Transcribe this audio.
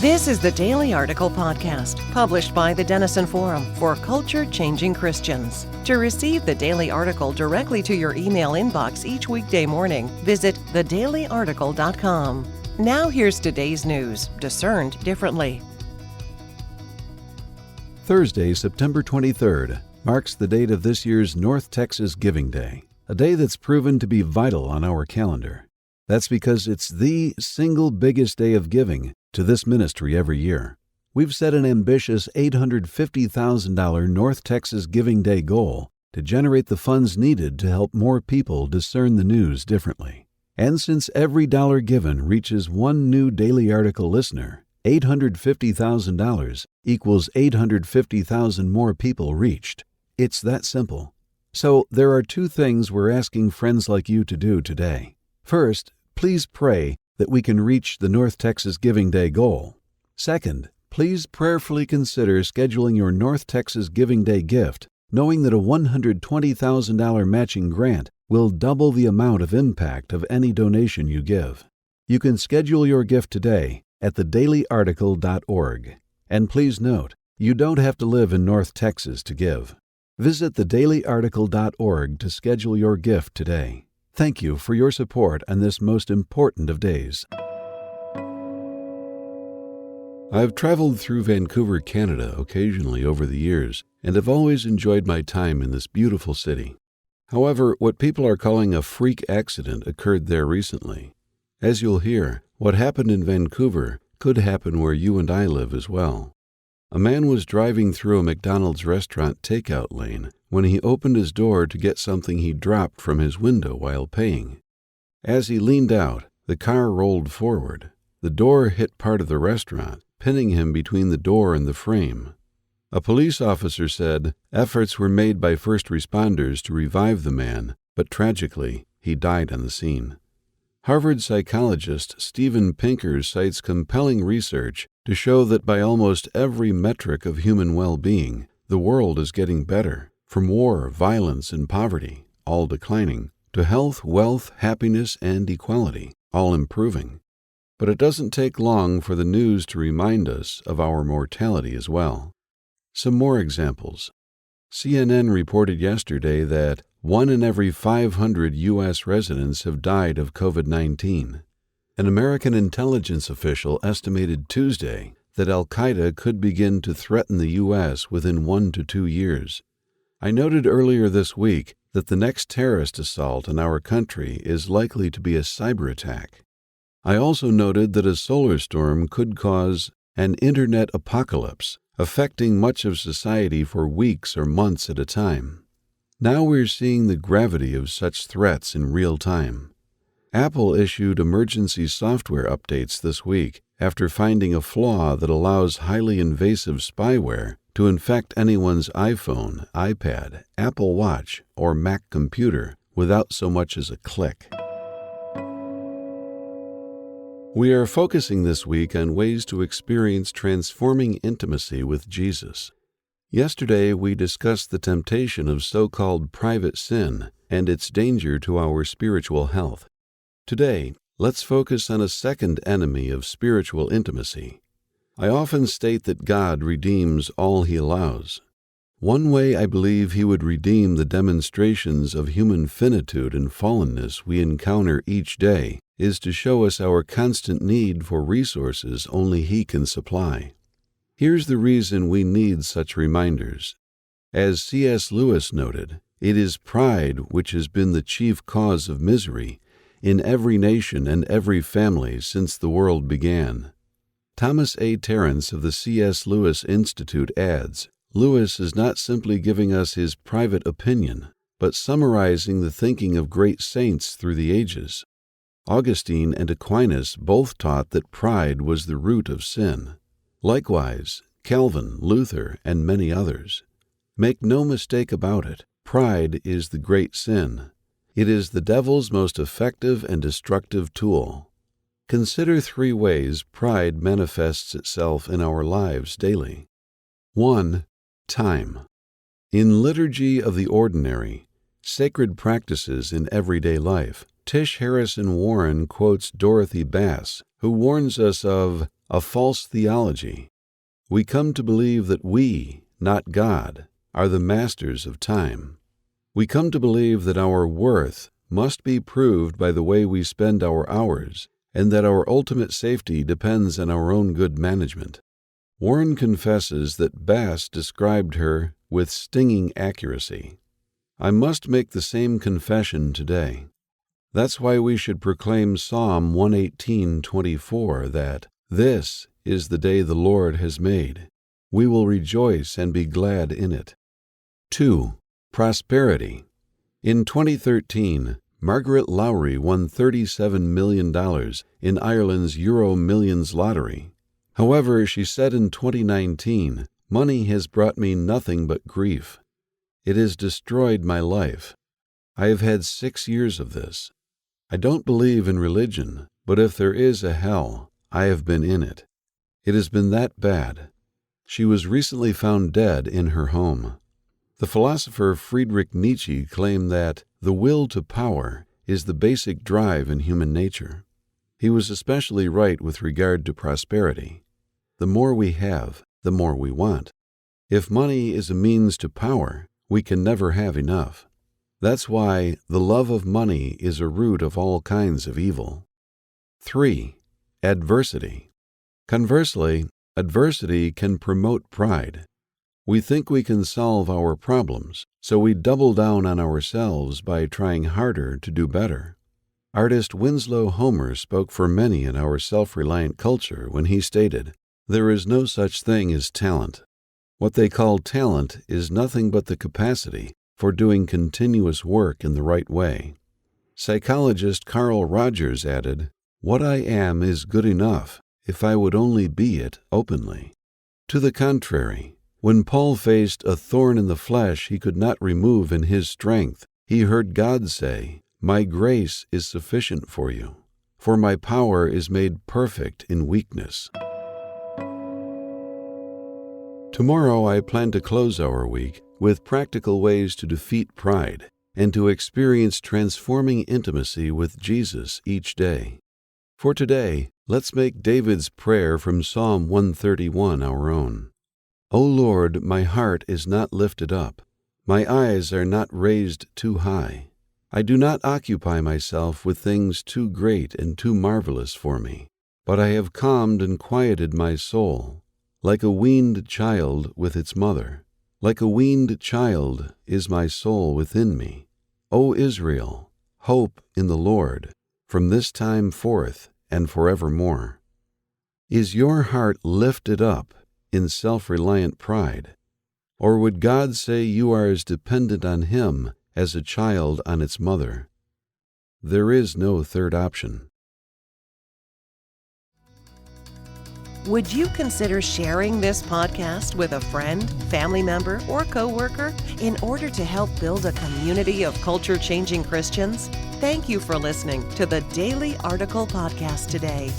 This is the Daily Article Podcast, published by the Denison Forum for Culture-Changing Christians. To receive the Daily Article directly to your email inbox each weekday morning, visit thedailyarticle.com. Now here's today's news, discerned differently. Thursday, September 23rd, marks the date of this year's North Texas Giving Day, a day that's proven to be vital on our calendar. That's because it's the single biggest day of giving to this ministry every year. We've set an ambitious $850,000 North Texas Giving Day goal to generate the funds needed to help more people discern the news differently. And since every dollar given reaches one new Daily Article listener, $850,000 equals 850,000 more people reached. It's that simple. So there are two things we're asking friends like you to do today. First, please pray that we can reach the North Texas Giving Day goal. Second, please prayerfully consider scheduling your North Texas Giving Day gift, knowing that a $120,000 matching grant will double the amount of impact of any donation you give. You can schedule your gift today at thedailyarticle.org. And please note, you don't have to live in North Texas to give. Visit thedailyarticle.org to schedule your gift today. Thank you for your support on this most important of days. I've traveled through Vancouver, Canada occasionally over the years, and have always enjoyed my time in this beautiful city. However, what people are calling a freak accident occurred there recently. As you'll hear, what happened in Vancouver could happen where you and I live as well. A man was driving through a McDonald's restaurant takeout lane when he opened his door to get something he dropped from his window while paying. As he leaned out, the car rolled forward. The door hit part of the restaurant, pinning him between the door and the frame. A police officer said efforts were made by first responders to revive the man, but tragically, he died on the scene. Harvard psychologist Steven Pinker cites compelling research to show that by almost every metric of human well-being, the world is getting better, from war, violence, and poverty, all declining, to health, wealth, happiness, and equality, all improving. But it doesn't take long for the news to remind us of our mortality as well. Some more examples. CNN reported yesterday that 1 in every 500 U.S. residents have died of COVID-19. An American intelligence official estimated Tuesday that Al-Qaeda could begin to threaten the U.S. within 1 to 2 years. I noted earlier this week that the next terrorist assault on our country is likely to be a cyber attack. I also noted that a solar storm could cause an internet apocalypse, affecting much of society for weeks or months at a time. Now we're seeing the gravity of such threats in real time. Apple issued emergency software updates this week after finding a flaw that allows highly invasive spyware to infect anyone's iPhone, iPad, Apple Watch, or Mac computer without so much as a click. We are focusing this week on ways to experience transforming intimacy with Jesus. Yesterday, we discussed the temptation of so-called private sin and its danger to our spiritual health. Today, let's focus on a second enemy of spiritual intimacy. I often state that God redeems all He allows. One way I believe He would redeem the demonstrations of human finitude and fallenness we encounter each day is to show us our constant need for resources only He can supply. Here's the reason we need such reminders. As C.S. Lewis noted, it is pride which has been the chief cause of misery in every nation and every family since the world began. Thomas A. Terrence of the C.S. Lewis Institute adds, Lewis is not simply giving us his private opinion, but summarizing the thinking of great saints through the ages. Augustine and Aquinas both taught that pride was the root of sin. Likewise, Calvin, Luther, and many others. Make no mistake about it, pride is the great sin. It is the devil's most effective and destructive tool. Consider 3 ways pride manifests itself in our lives daily. 1. Time. In Liturgy of the Ordinary, Sacred Practices in Everyday Life, Tish Harrison Warren quotes Dorothy Bass, who warns us of a false theology. We come to believe that we, not God, are the masters of time. We come to believe that our worth must be proved by the way we spend our hours, and that our ultimate safety depends on our own good management. Warren confesses that Bass described her with stinging accuracy. I must make the same confession today. That's why we should proclaim Psalm 118:24 that, "This is the day the Lord has made. We will rejoice and be glad in it." 2. Prosperity. In 2013, Margaret Lowry won $37 million in Ireland's Euro Millions lottery. However, she said in 2019, "Money has brought me nothing but grief. It has destroyed my life. I have had 6 years of this. I don't believe in religion, but if there is a hell, I have been in it. It has been that bad." She was recently found dead in her home. The philosopher Friedrich Nietzsche claimed that the will to power is the basic drive in human nature. He was especially right with regard to prosperity. The more we have, the more we want. If money is a means to power, we can never have enough. That's why the love of money is a root of all kinds of evil. 3. Adversity. Conversely, adversity can promote pride. We think we can solve our problems, so we double down on ourselves by trying harder to do better. Artist Winslow Homer spoke for many in our self-reliant culture when he stated, "There is no such thing as talent. What they call talent is nothing but the capacity for doing continuous work in the right way." Psychologist Carl Rogers added, "What I am is good enough if I would only be it openly." To the contrary, when Paul faced a thorn in the flesh he could not remove in his strength, he heard God say, "My grace is sufficient for you, for my power is made perfect in weakness." Tomorrow I plan to close our week with practical ways to defeat pride and to experience transforming intimacy with Jesus each day. For today, let's make David's prayer from Psalm 131 our own. "O Lord, my heart is not lifted up. My eyes are not raised too high. I do not occupy myself with things too great and too marvelous for me, but I have calmed and quieted my soul, like a weaned child with its mother. Like a weaned child is my soul within me. O Israel, hope in the Lord, from this time forth and forevermore." Is your heart lifted up in self-reliant pride? Or would God say you are as dependent on Him as a child on its mother? There is no third option. Would you consider sharing this podcast with a friend, family member, or coworker in order to help build a community of culture-changing Christians? Thank you for listening to the Daily Article Podcast today.